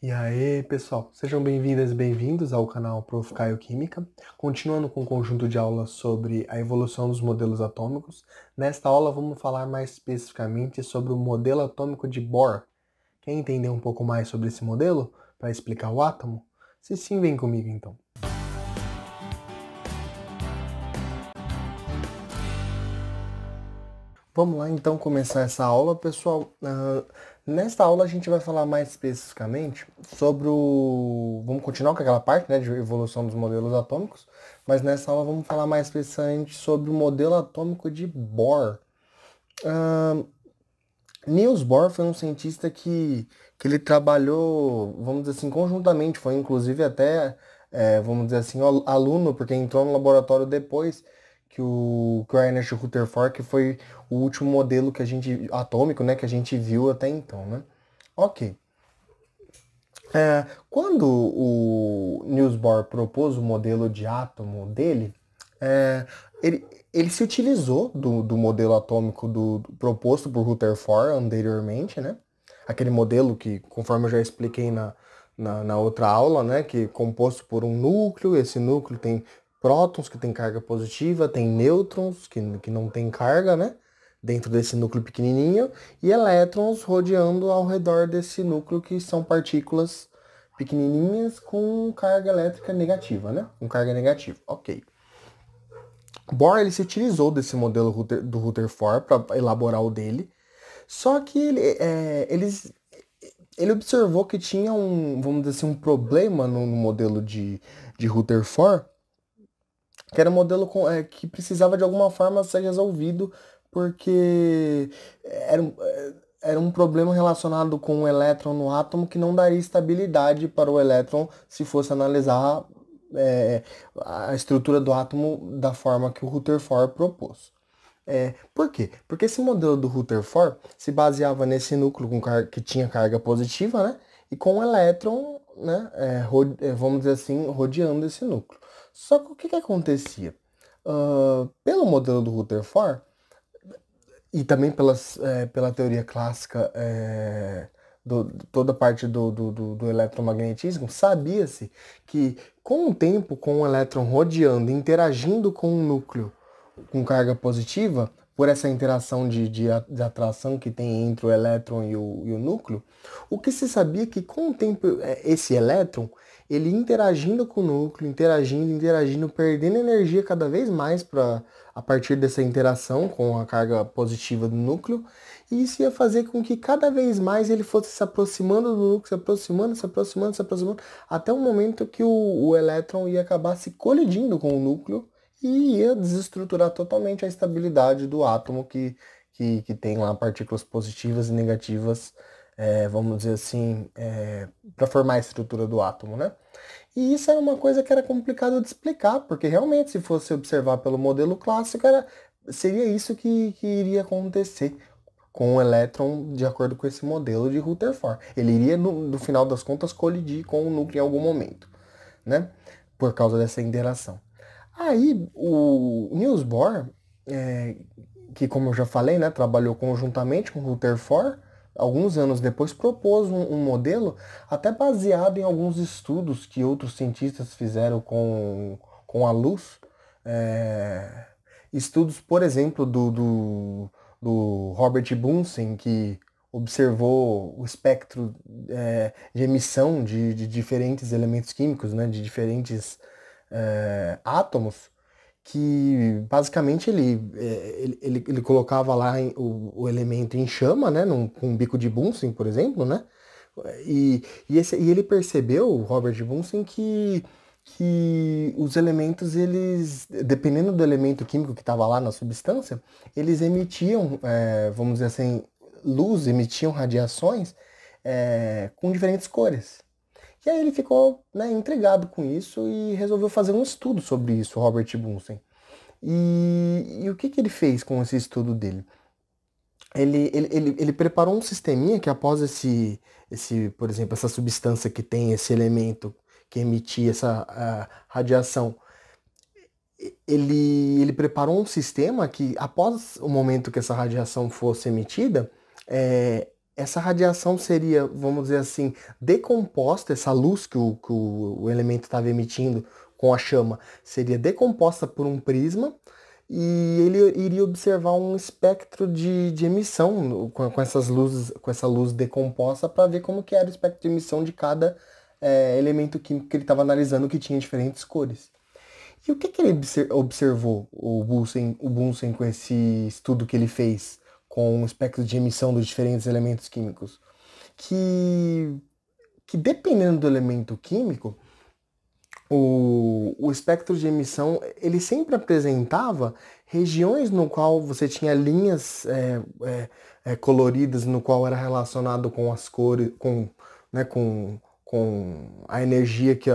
E aí, pessoal, sejam bem-vindas e bem-vindos ao canal Prof. Caio Química, continuando com o conjunto de aulas sobre a evolução dos modelos atômicos. Nesta aula vamos falar mais especificamente sobre o modelo atômico de Bohr. Quer entender um pouco mais sobre esse modelo para explicar o átomo? Se sim, vem comigo então. Vamos lá então começar essa aula, pessoal. Nesta aula a gente vai falar mais especificamente sobre o... Vamos continuar com aquela parte, né, de evolução dos modelos atômicos, mas nessa aula vamos falar mais especificamente sobre o modelo atômico de Bohr. Niels Bohr foi um cientista que ele trabalhou, vamos dizer assim, conjuntamente, foi inclusive até, vamos dizer assim, aluno, porque entrou no laboratório depois que o Ernest Rutherford, que foi o último modelo que a gente, atômico, né, que a gente viu até então, né? Ok. Quando o Niels Bohr propôs o modelo de átomo dele, é, ele se utilizou do modelo atômico proposto por Rutherford anteriormente, né? Aquele modelo que, conforme eu já expliquei na outra aula, né? Que é composto por um núcleo, esse núcleo tem prótons que tem carga positiva, tem nêutrons que não tem carga, né? Dentro desse núcleo pequenininho, e elétrons rodeando ao redor desse núcleo, que são partículas pequenininhas com carga elétrica negativa, né? Com carga negativa, ok. Bohr ele se utilizou desse modelo do Rutherford para elaborar o dele, só que ele observou que tinha vamos dizer assim, um problema no modelo de Rutherford, que era um modelo que precisava de alguma forma ser resolvido, porque era um problema relacionado com o elétron no átomo que não daria estabilidade para o elétron se fosse analisar é, a estrutura do átomo da forma que o Rutherford propôs. Por quê? Porque esse modelo do Rutherford se baseava nesse núcleo que tinha carga positiva, né? E com o elétron, né? Vamos dizer assim, rodeando esse núcleo. Só que o que acontecia? Pelo modelo do Rutherford, e também pela teoria clássica toda a parte do eletromagnetismo, sabia-se que com o tempo, com o elétron rodeando, interagindo com o núcleo com carga positiva, por essa interação de atração que tem entre o elétron e o núcleo, o que se sabia que com o tempo esse elétron, ele interagindo com o núcleo, interagindo, perdendo energia cada vez mais a partir dessa interação com a carga positiva do núcleo, e isso ia fazer com que cada vez mais ele fosse se aproximando do núcleo, se aproximando, até o momento que o elétron ia acabar se colidindo com o núcleo e ia desestruturar totalmente a estabilidade do átomo que tem lá partículas positivas e negativas, vamos dizer assim, para formar a estrutura do átomo, né? E isso era uma coisa que era complicado de explicar, porque realmente, se fosse observar pelo modelo clássico, seria isso que iria acontecer com o elétron de acordo com esse modelo de Rutherford. Ele iria, no final das contas, colidir com o núcleo em algum momento, né? Por causa dessa interação. Aí, o Niels Bohr, é, que como eu já falei, né, trabalhou conjuntamente com Rutherford, alguns anos depois propôs um modelo até baseado em alguns estudos que outros cientistas fizeram com a luz. é, Estudos, por exemplo, do Robert Bunsen, que observou o espectro de emissão de diferentes elementos químicos, né, de diferentes átomos, que basicamente ele colocava lá o elemento em chama, né, com um bico de Bunsen, por exemplo, né, e ele percebeu, o Robert Bunsen, que os elementos, eles, dependendo do elemento químico que estava lá na substância, eles emitiam, vamos dizer assim, luz, emitiam radiações com diferentes cores. E aí ele ficou, né, intrigado com isso e resolveu fazer um estudo sobre isso, o Robert Bunsen. E o que ele fez com esse estudo dele? Ele preparou um sisteminha que após por exemplo, essa substância que tem esse elemento que emitia essa radiação, ele preparou um sistema que após o momento que essa radiação fosse emitida, essa radiação seria, vamos dizer assim, decomposta, essa luz que o elemento estava emitindo com a chama seria decomposta por um prisma e ele iria observar um espectro de emissão com essas luzes, com essa luz decomposta para ver como que era o espectro de emissão de cada elemento químico que ele estava analisando que tinha diferentes cores. E o que que ele observou, o Bunsen, com esse estudo que ele fez com o espectro de emissão dos diferentes elementos químicos? Que, que dependendo do elemento químico, o espectro de emissão ele sempre apresentava regiões no qual você tinha linhas coloridas, no qual era relacionado com as cores, né, com a energia que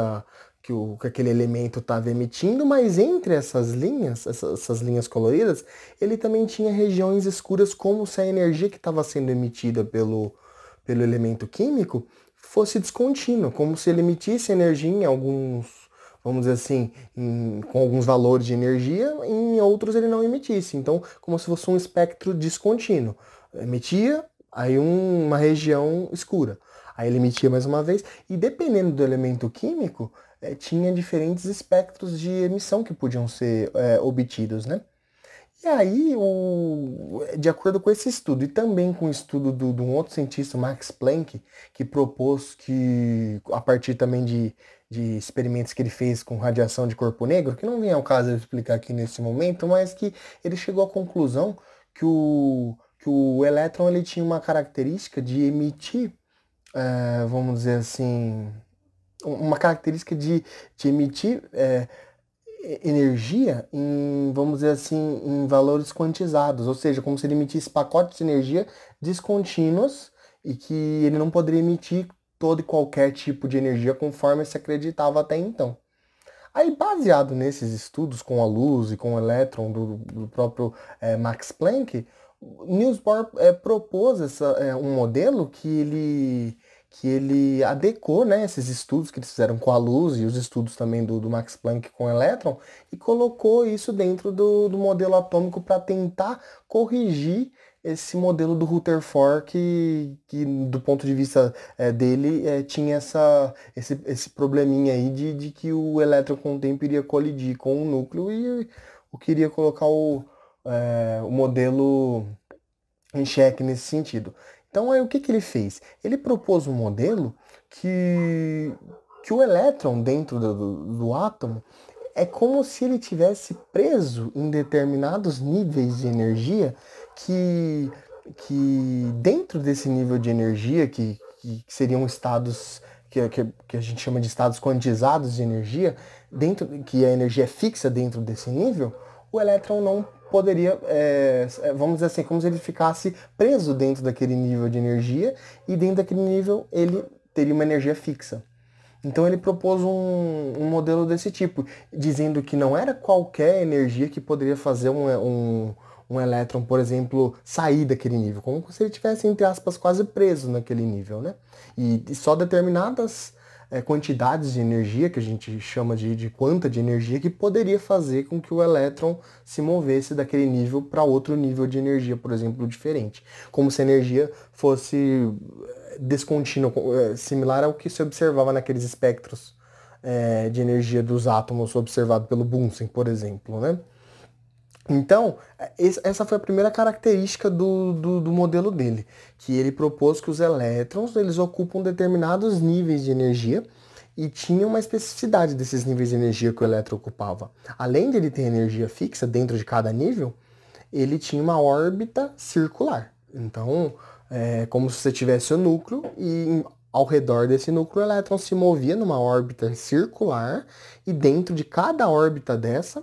aquele elemento estava emitindo, mas entre essas linhas, essas linhas coloridas, ele também tinha regiões escuras, como se a energia que estava sendo emitida pelo elemento químico fosse descontínua, como se ele emitisse energia em alguns, vamos dizer assim, com alguns valores de energia, e em outros ele não emitisse. Então, como se fosse um espectro descontínuo. Emitia, aí uma região escura. Aí ele emitia mais uma vez, e dependendo do elemento químico, tinha diferentes espectros de emissão que podiam ser obtidos, né? E aí, de acordo com esse estudo, e também com o estudo de um outro cientista, Max Planck, que propôs que, a partir também de experimentos que ele fez com radiação de corpo negro, que não vem ao caso eu explicar aqui nesse momento, mas que ele chegou à conclusão que o elétron ele tinha uma característica de emitir, vamos dizer assim, uma característica de emitir energia em, vamos dizer assim, em valores quantizados, ou seja, como se ele emitisse pacotes de energia descontínuos e que ele não poderia emitir todo e qualquer tipo de energia conforme se acreditava até então. Aí, baseado nesses estudos com a luz e com o elétron do próprio Max Planck, Niels Bohr propôs um modelo que ele adequou, né, esses estudos que eles fizeram com a luz e os estudos também do Max Planck com o elétron e colocou isso dentro do modelo atômico para tentar corrigir esse modelo do Rutherford que do ponto de vista dele tinha esse probleminha aí de que o elétron com o tempo iria colidir com o núcleo e eu queria colocar o modelo em xeque nesse sentido. Então, aí o que que ele fez? Ele propôs um modelo que o elétron dentro do átomo é como se ele tivesse preso em determinados níveis de energia que dentro desse nível de energia, que seriam estados que a gente chama de estados quantizados de energia, que a energia é fixa dentro desse nível, o elétron não poderia, vamos dizer assim, como se ele ficasse preso dentro daquele nível de energia e dentro daquele nível ele teria uma energia fixa. Então ele propôs um modelo desse tipo, dizendo que não era qualquer energia que poderia fazer um elétron, por exemplo, sair daquele nível, como se ele tivesse, entre aspas, quase preso naquele nível, né? E só determinadas quantidades de energia, que a gente chama de quanta de energia, que poderia fazer com que o elétron se movesse daquele nível para outro nível de energia, por exemplo, diferente. Como se a energia fosse descontínua, similar ao que se observava naqueles espectros de energia dos átomos observado pelo Bunsen, por exemplo, né? Então, essa foi a primeira característica do modelo dele, que ele propôs que os elétrons eles ocupam determinados níveis de energia e tinha uma especificidade desses níveis de energia que o elétron ocupava. Além de ele ter energia fixa dentro de cada nível, ele tinha uma órbita circular. Então, é como se você tivesse o núcleo e ao redor desse núcleo o elétron se movia numa órbita circular e dentro de cada órbita dessa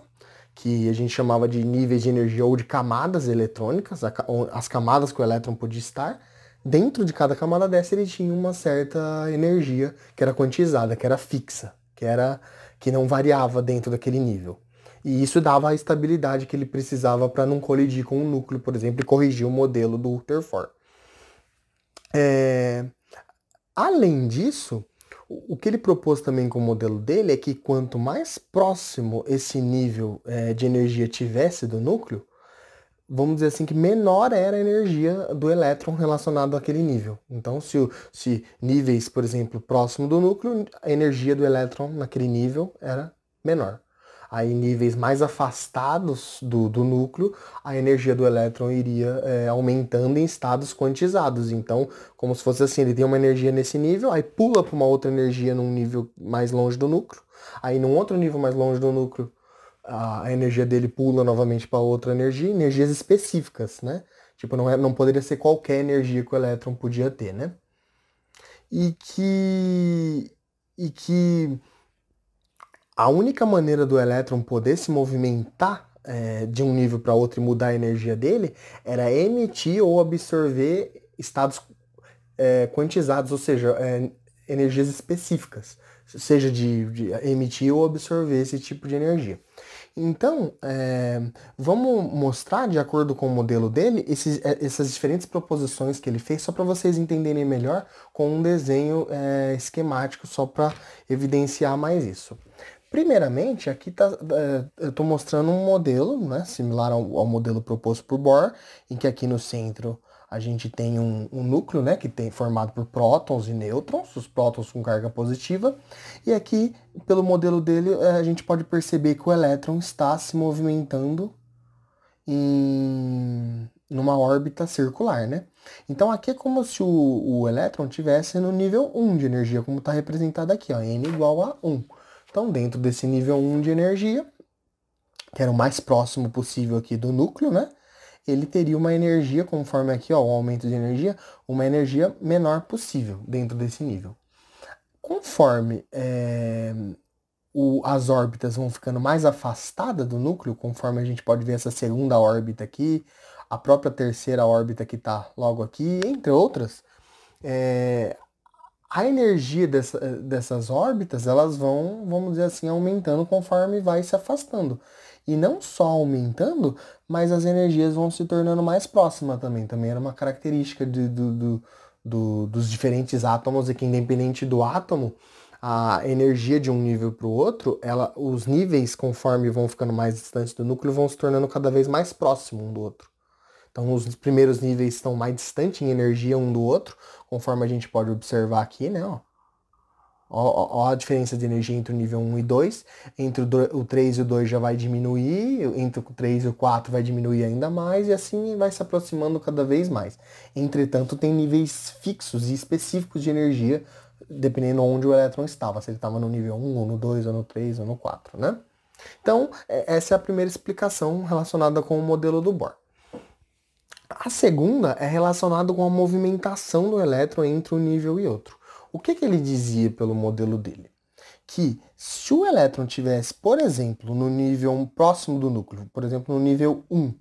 que a gente chamava de níveis de energia ou de camadas eletrônicas, as camadas que o elétron podia estar, dentro de cada camada dessa ele tinha uma certa energia que era quantizada, que era fixa, que não variava dentro daquele nível. E isso dava a estabilidade que ele precisava para não colidir com o núcleo, por exemplo, e corrigir o modelo do Rutherford. Além disso, o que ele propôs também com o modelo dele é que quanto mais próximo esse nível de energia tivesse do núcleo, vamos dizer assim, que menor era a energia do elétron relacionado àquele nível. Então, se níveis, por exemplo, próximo do núcleo, a energia do elétron naquele nível era menor. Aí, níveis mais afastados do núcleo, a energia do elétron iria aumentando em estados quantizados. Então, como se fosse assim, ele tem uma energia nesse nível, aí pula para uma outra energia num nível mais longe do núcleo, aí num outro nível mais longe do núcleo, a energia dele pula novamente para outra energia, energias específicas, né? Tipo, não poderia ser qualquer energia que o elétron podia ter, né? E que a única maneira do elétron poder se movimentar de um nível para outro e mudar a energia dele era emitir ou absorver estados quantizados, ou seja, energias específicas, seja de emitir ou absorver esse tipo de energia. Então, vamos mostrar, de acordo com o modelo dele, essas diferentes proposições que ele fez, só para vocês entenderem melhor, com um desenho esquemático, só para evidenciar mais isso. Primeiramente, aqui eu estou mostrando um modelo, né, similar ao modelo proposto por Bohr, em que aqui no centro a gente tem um núcleo, né, que tem formado por prótons e nêutrons, os prótons com carga positiva, e aqui, pelo modelo dele, a gente pode perceber que o elétron está se movimentando numa órbita circular, né? Então aqui é como se o elétron estivesse no nível 1 de energia, como está representado aqui, ó, N igual a 1. Então, dentro desse nível 1 de energia, que era o mais próximo possível aqui do núcleo, né? Ele teria uma energia, conforme aqui, ó, o aumento de energia, uma energia menor possível dentro desse nível. Conforme as órbitas vão ficando mais afastadas do núcleo, conforme a gente pode ver essa segunda órbita aqui, a própria terceira órbita que está logo aqui, entre outras, a energia dessas órbitas, elas vão, vamos dizer assim, aumentando conforme vai se afastando. E não só aumentando, mas as energias vão se tornando mais próximas também. Também era uma característica dos diferentes átomos, e que independente do átomo, a energia de um nível para o outro, os níveis, conforme vão ficando mais distantes do núcleo, vão se tornando cada vez mais próximos um do outro. Então, os primeiros níveis estão mais distantes em energia um do outro, conforme a gente pode observar aqui, né? Ó a diferença de energia entre o nível 1 e 2. Entre o 3 e o 2 já vai diminuir, entre o 3 e o 4 vai diminuir ainda mais, e assim vai se aproximando cada vez mais. Entretanto, tem níveis fixos e específicos de energia, dependendo de onde o elétron estava, se ele estava no nível 1, ou no 2, ou no 3, ou no 4, né? Então, essa é a primeira explicação relacionada com o modelo do Bohr. A segunda é relacionada com a movimentação do elétron entre um nível e outro. O que ele dizia pelo modelo dele? Que se o elétron tivesse, por exemplo, no nível próximo do núcleo, por exemplo, no nível 1,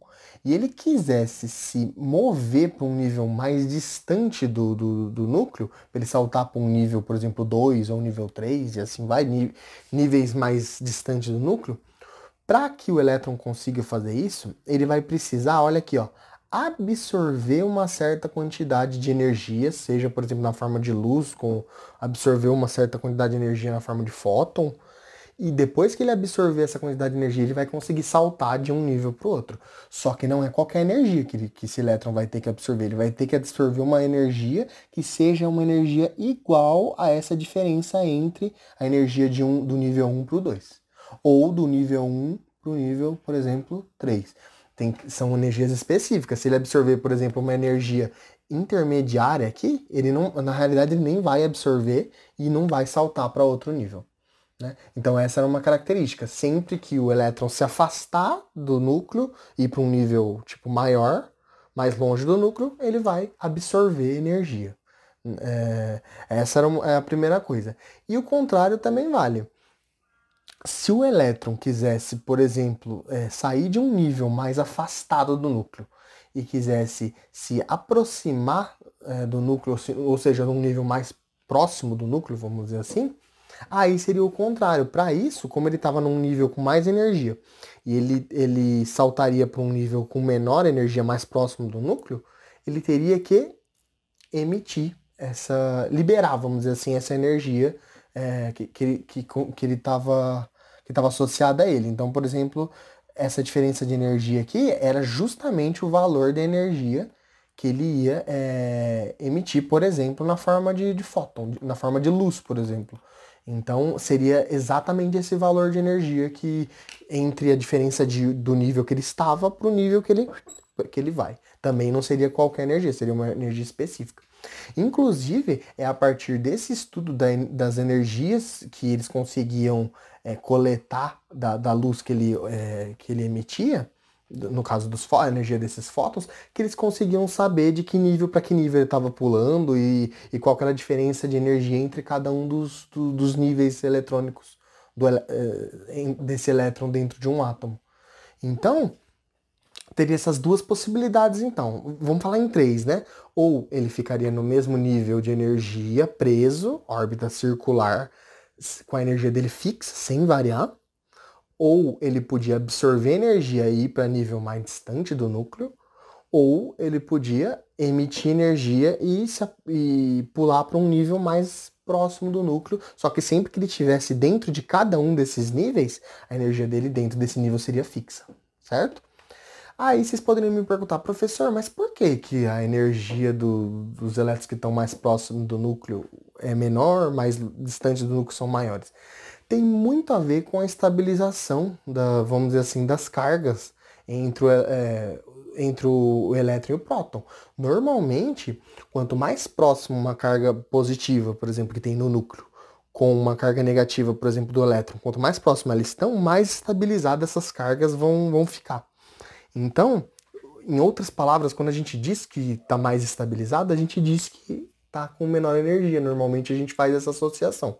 e ele quisesse se mover para um nível mais distante do núcleo, para ele saltar para um nível, por exemplo, 2 ou nível 3, e assim vai, níveis mais distantes do núcleo, para que o elétron consiga fazer isso, ele vai precisar, olha aqui, ó, absorver uma certa quantidade de energia, seja, por exemplo, na forma de luz, com absorver uma certa quantidade de energia na forma de fóton, e depois que ele absorver essa quantidade de energia, ele vai conseguir saltar de um nível para o outro. Só que não é qualquer energia que esse elétron vai ter que absorver, ele vai ter que absorver uma energia que seja uma energia igual a essa diferença entre a energia do nível 1 para o 2. Ou do nível 1 para o nível, por exemplo, 3. São energias específicas. Se ele absorver, por exemplo, uma energia intermediária aqui, ele não, na realidade, ele nem vai absorver e não vai saltar para outro nível, né? Então essa era uma característica. Sempre que o elétron se afastar do núcleo e ir para um nível tipo maior, mais longe do núcleo, ele vai absorver energia. Essa é a primeira coisa. E o contrário também vale. Se o elétron quisesse, por exemplo, sair de um nível mais afastado do núcleo e quisesse se aproximar do núcleo, ou seja, num nível mais próximo do núcleo, vamos dizer assim, aí seria o contrário. Para isso, como ele estava num nível com mais energia e ele saltaria para um nível com menor energia, mais próximo do núcleo, ele teria que emitir liberar, vamos dizer assim, essa energia que ele estava associada a ele. Então, por exemplo, essa diferença de energia aqui era justamente o valor da energia que ele ia emitir, por exemplo, na forma de fóton, na forma de luz, por exemplo. Então, seria exatamente esse valor de energia que entre a diferença do nível que ele estava para o nível que ele vai. Também não seria qualquer energia, seria uma energia específica. Inclusive, é a partir desse estudo das energias que eles conseguiam coletar da luz que ele emitia, no caso a energia desses fótons, que eles conseguiam saber de que nível para que nível ele estava pulando e qual que era a diferença de energia entre cada um dos níveis eletrônicos desse elétron dentro de um átomo. Então, teria essas duas possibilidades, então. Vamos falar em três, né? Ou ele ficaria no mesmo nível de energia, preso, órbita circular, com a energia dele fixa, sem variar. Ou ele podia absorver energia e ir para nível mais distante do núcleo. Ou ele podia emitir energia e pular para um nível mais próximo do núcleo. Só que sempre que ele estivesse dentro de cada um desses níveis, a energia dele dentro desse nível seria fixa, certo? Aí vocês poderiam me perguntar, professor, mas por que que a energia dos elétrons que estão mais próximos do núcleo é menor, mais distantes do núcleo são maiores? Tem muito a ver com a estabilização vamos dizer assim, das cargas entre o elétron e o próton. Normalmente, quanto mais próximo uma carga positiva, por exemplo, que tem no núcleo, com uma carga negativa, por exemplo, do elétron, quanto mais próximo elas estão, mais estabilizadas essas cargas vão ficar. Então, em outras palavras, quando a gente diz que está mais estabilizado, a gente diz que está com menor energia. Normalmente a gente faz essa associação.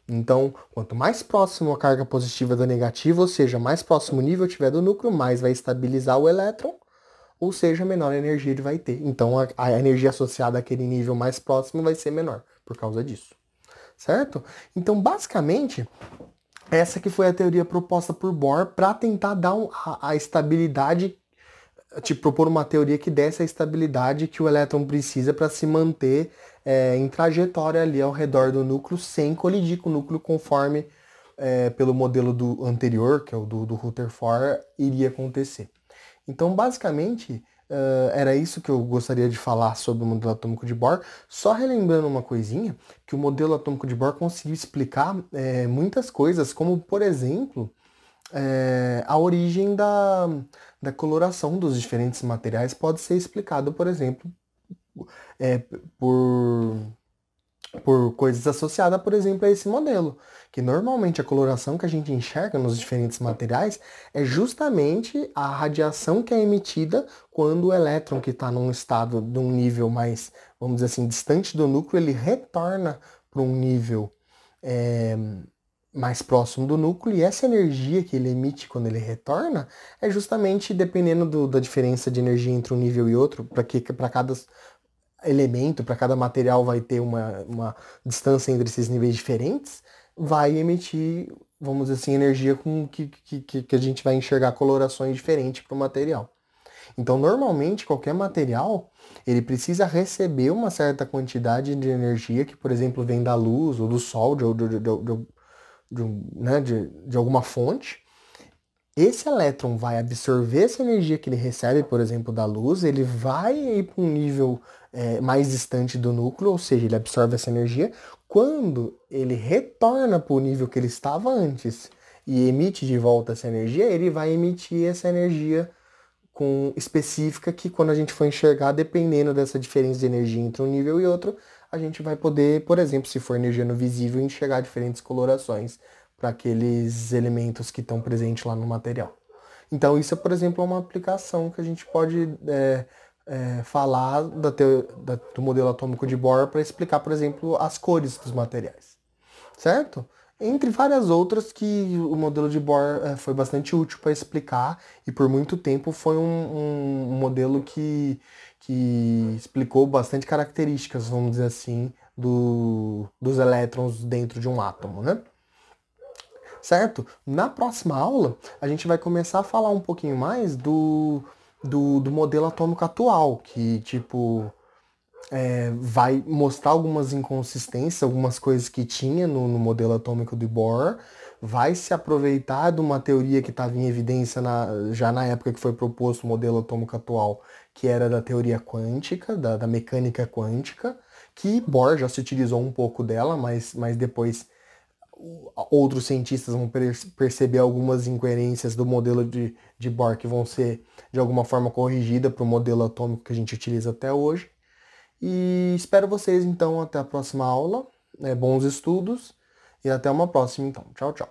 Então, quanto mais próximo a carga positiva da negativa, ou seja, mais próximo o nível tiver do núcleo, mais vai estabilizar o elétron, ou seja, menor energia ele vai ter. Então, a energia associada àquele nível mais próximo vai ser menor por causa disso. Certo? Então, basicamente, essa que foi a teoria proposta por Bohr para tentar dar a estabilidade, te propor uma teoria que desse a estabilidade que o elétron precisa para se manter em trajetória ali ao redor do núcleo sem colidir com o núcleo conforme pelo modelo do anterior, que é o do Rutherford, iria acontecer. Então, basicamente, era isso que eu gostaria de falar sobre o modelo atômico de Bohr. Só relembrando uma coisinha, que o modelo atômico de Bohr conseguiu explicar muitas coisas, como, por exemplo, a origem da coloração dos diferentes materiais pode ser explicado, por exemplo, é, por, por coisas associadas, por exemplo, a esse modelo. Que normalmente a coloração que a gente enxerga nos diferentes materiais é justamente a radiação que é emitida quando o elétron que está num estado, de um nível mais, vamos dizer assim, distante do núcleo, ele retorna para um nível mais próximo do núcleo, e essa energia que ele emite quando ele retorna é justamente dependendo da diferença de energia entre um nível e outro, para cada elemento, para cada material vai ter uma distância entre esses níveis diferentes, vai emitir, vamos dizer assim, energia com que a gente vai enxergar colorações diferentes para o material. Então, normalmente, qualquer material, ele precisa receber uma certa quantidade de energia que, por exemplo, vem da luz ou do sol, de alguma fonte. Esse elétron vai absorver essa energia que ele recebe, por exemplo, da luz, ele vai ir para um nível mais distante do núcleo, ou seja, ele absorve essa energia. Quando ele retorna para o nível que ele estava antes e emite de volta essa energia, ele vai emitir essa energia específica que quando a gente for enxergar, dependendo dessa diferença de energia entre um nível e outro, a gente vai poder, por exemplo, se for energia no visível, enxergar diferentes colorações para aqueles elementos que estão presentes lá no material. Então isso, por exemplo, é uma aplicação que a gente pode falar do modelo atômico de Bohr para explicar, por exemplo, as cores dos materiais, certo? Entre várias outras que o modelo de Bohr foi bastante útil para explicar e por muito tempo foi um modelo que explicou bastante características, vamos dizer assim, dos elétrons dentro de um átomo, né? Certo? Na próxima aula, a gente vai começar a falar um pouquinho mais do modelo atômico atual, que, tipo, vai mostrar algumas inconsistências, algumas coisas que tinha no modelo atômico de Bohr, vai se aproveitar de uma teoria que estava em evidência já na época que foi proposto o modelo atômico atual, que era da teoria quântica, da mecânica quântica, que Bohr já se utilizou um pouco dela, mas depois outros cientistas vão perceber algumas incoerências do modelo de Bohr que vão ser de alguma forma corrigidas para o modelo atômico que a gente utiliza até hoje. E espero vocês então até a próxima aula. Bons estudos e até uma próxima então. Tchau, tchau.